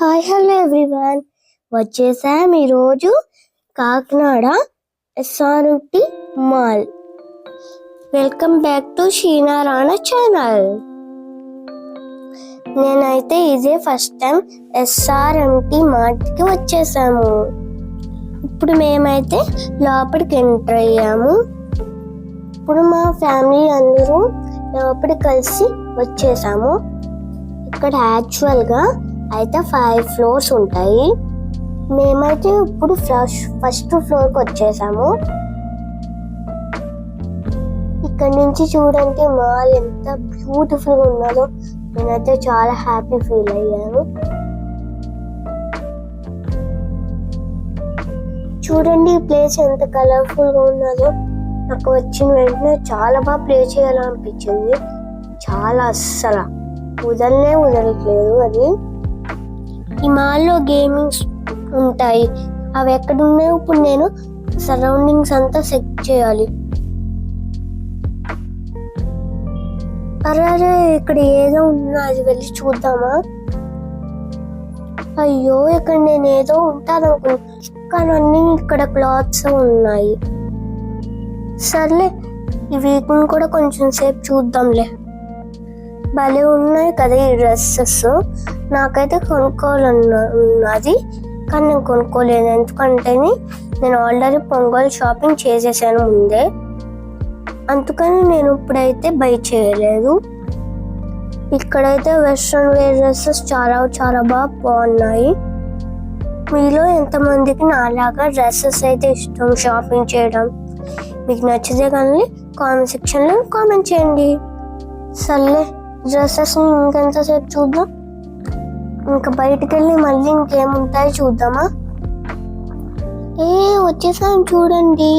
Hi hello everyone, వచ్చేసాం ఈరోజు Kakinada SRT mall. Welcome back to Sheena Rana channel. నేనైతే ఇదే ఫస్ట్ టైం ఎస్ఆర్ఎంటి మార్ట్కి వచ్చేసాము. ఇప్పుడు మేమైతే లోపలికి ఎంటర్ అయ్యాము. ఇప్పుడు మా ఫ్యామిలీ అందరూ లోపలికి కలిసి వచ్చేసాము. ఇక్కడ యాక్చువల్గా అయితే 5 ఫ్లోర్స్ ఉంటాయి. మేమైతే ఇప్పుడు ఫస్ట్ ఫ్లోర్కి వచ్చేసాము. ఇక్కడ నుంచి చూడండి మాల్ ఎంత బ్యూటిఫుల్గా ఉన్నదో. నేనైతే చాలా హ్యాపీ ఫీల్ అయ్యాను. చూడండి ఈ ప్లేస్ ఎంత కలర్ఫుల్గా ఉన్నదో. నాకు వచ్చిన వెంటనే చాలా బాగా ప్లే చేయాలనిపించింది. చాలా అస్సలు వదలట్లేదు అది. ఈ మాల్లో గేమింగ్స్ ఉంటాయి. అవి ఎక్కడ ఉన్నాయో ఇప్పుడు నేను సరౌండింగ్స్ అంతా సెట్ చేయాలి. అరే ఇక్కడ ఏదో ఉన్నా అది వెళ్ళి చూద్దామా? అయ్యో ఇక్కడ నేను ఏదో ఉంటాననుకున్నా, కానీ అన్ని ఇక్కడ క్లాత్స్ ఉన్నాయి. సర్లే ఈ వీటిని కూడా కొంచెం సేపు చూద్దాంలే. భలే ఉన్నాయి కదా ఈ డ్రెస్సెస్. నాకైతే కొనుక్కోవాలన్నది, కానీ నేను కొనుక్కోలేదు. ఎందుకంటే నేను ఆల్రెడీ పొంగల్ షాపింగ్ చేసేసాను ముందే, అందుకని నేను ఇప్పుడైతే బై చేయలేదు. ఇక్కడైతే వెస్ట్రన్ వేర్ డ్రెస్సెస్ చాలా బాగున్నాయి. మీలో ఎంతమందికి నాలాగా డ్రెస్సెస్ అయితే ఇష్టం షాపింగ్ చేయడం? మీకు నచ్చితే కానీ కామెంట్ సెక్షన్లో కామెంట్ చేయండి. సర్లే డ్రెస్సెస్ ఇంకెంతసేపు చూద్దాం. ఇంకా బయటికి వెళ్ళి మళ్ళీ ఇంకేముంటాయి చూద్దామా? వచ్చేసాను చూడండి.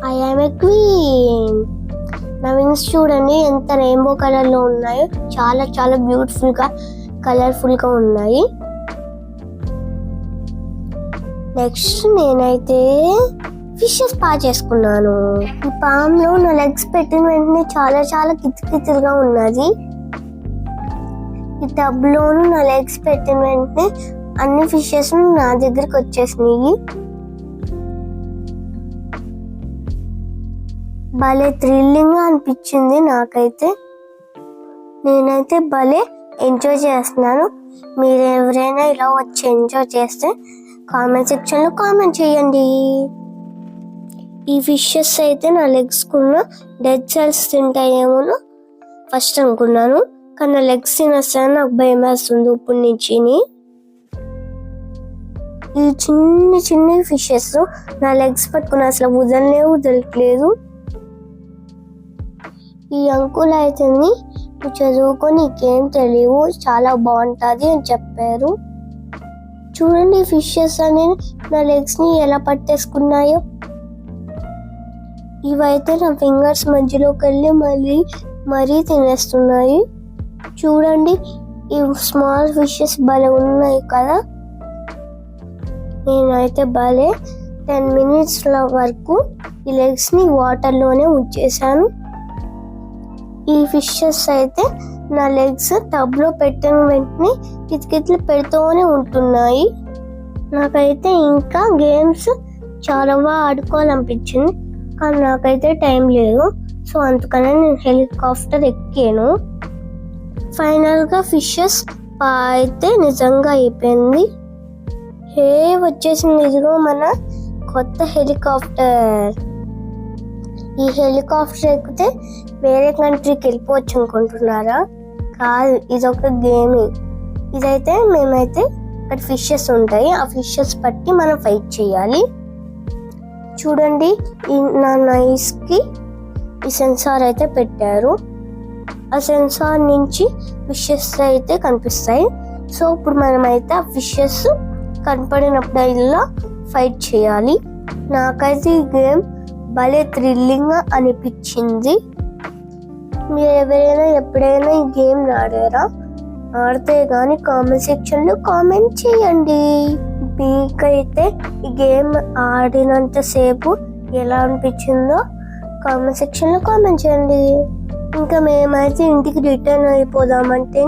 I am a queen. నా వింగ్స్ చూడండి ఎంత రెయిన్బో కలర్లో ఉన్నాయో. చాలా బ్యూటిఫుల్గా కలర్ఫుల్గా ఉన్నాయి. నెక్స్ట్ నేనైతే ఫిషెస్ చేసుకున్నాను. ఈ పామ్ లో నా లెగ్స్ పెట్టిన వెంటనే చాలా కిచకిచలుగా ఉన్నది. ఈ టబ్ లోను నా లెగ్స్ పెట్టిన వెంటనే అన్ని ఫిషెస్ నా దగ్గరికి వచ్చేసినాయి. భలే థ్రిల్లింగ్ గా అనిపించింది నాకైతే. నేనైతే భలే ఎంజాయ్ చేస్తున్నాను. మీరు ఎవరైనా ఇలా వచ్చి ఎంజాయ్ చేస్తే కామెంట్ సెక్షన్ లో కామెంట్ చేయండి. ఈ ఫిషెస్ అయితే నా లెగ్స్ కున్న డెడ్ సెల్స్ తింటాయేమో ఫస్ట్ అనుకున్నాను, కానీ నా లెగ్స్ తినేస్తాను నాకు భయం వేస్తుంది ఇప్పుడు నుంచి. ఈ చిన్న ఫిషెస్ నా లెగ్స్ పట్టుకుని అసలు వదలట్లేదు. ఈ అంకుల్ అయితే నువ్వు చదువుకొని నీకేం తెలియవు, చాలా బాగుంటుంది అని చెప్పారు. చూడండి ఫిషెస్ అనేది నా లెగ్స్ ని ఎలా పట్టేసుకున్నాయో. ఇవైతే నా ఫింగర్స్ మధ్యలోకి వెళ్ళి మరీ తినేస్తున్నాయి. చూడండి ఈ స్మాల్ ఫిషెస్ భలే ఉన్నాయి కదా. నేనైతే భలే 10 minutes వరకు ఈ లెగ్స్ ని వాటర్లోనే ఉంచేసాను. ఈ ఫిషెస్ అయితే నా లెగ్స్ టబ్ లో పెట్టిన వెంటనే కితకితలు పెడుతూనే ఉంటున్నాయి. నాకైతే ఇంకా గేమ్స్ చాలా బాగా ఆడుకోవాలనిపించింది, కానీ నాకైతే టైం లేదు. సో అందుకనే నేను హెలికాప్టర్ ఎక్కాను. ఫైనల్గా ఫిషెస్ అయితే నిజంగా అయిపోయింది. వచ్చేసింది ఇదిగో మన కొత్త హెలికాప్టర్. ఈ హెలికాప్టర్ ఎక్కితే వేరే కంట్రీకి వెళ్ళిపోవచ్చు అనుకుంటున్నారా? కాదు, ఇదొక గేమింగ్. ఇదైతే మేమైతే ఇక్కడ ఫిషెస్ ఉంటాయి, ఆ ఫిషెస్ పట్టి మనం ఫైట్ చేయాలి. చూడండి నా నైస్ కి ఈ సెన్సార్ అయితే పెట్టారు. ఆ సెన్సార్ నుంచి ఫిషెస్ అయితే కనిపిస్తాయి. సో ఇప్పుడు మనమైతే ఆ ఫిషెస్ కనపడినప్పుడల్లా ఫైట్ చేయాలి. నాకైతే ఈ గేమ్ భలే థ్రిల్లింగ్ గా అనిపించింది. మీరు ఎవరైనా ఎప్పుడైనా ఈ గేమ్ ఆడారా? ఆడితే కానీ కామెంట్ సెక్షన్ లో కామెంట్ చేయండి. మీకైతే ఈ గేమ్ ఆడినంతసేపు ఎలా అనిపించిందో కామెంట్ సెక్షన్ లో కామెంట్ చేయండి. ఇంకా మేమైతే ఇంటికి రిటర్న్ అయిపోదామంటే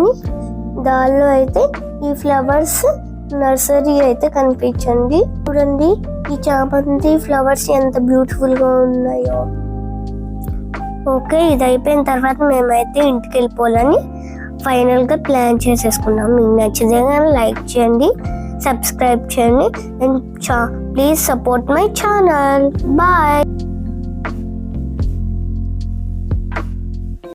దానిలో అయితే ఈ ఫ్లవర్స్ నర్సరీ అయితే కనిపించండి. చూడండి ఈ చామంతి ఫ్లవర్స్ ఎంత బ్యూటిఫుల్ గా ఉన్నాయో. ఓకే, ఇది అయిపోయిన తర్వాత మేమైతే ఇంటికి వెళ్ళిపోవాలని ఫైనల్ గా ప్లాన్ చేసేసుకున్నాం. మీకు నచ్చితే కానీ లైక్ చేయండి, సబ్స్క్రైబ్ చేయండి and please support my channel. Bye.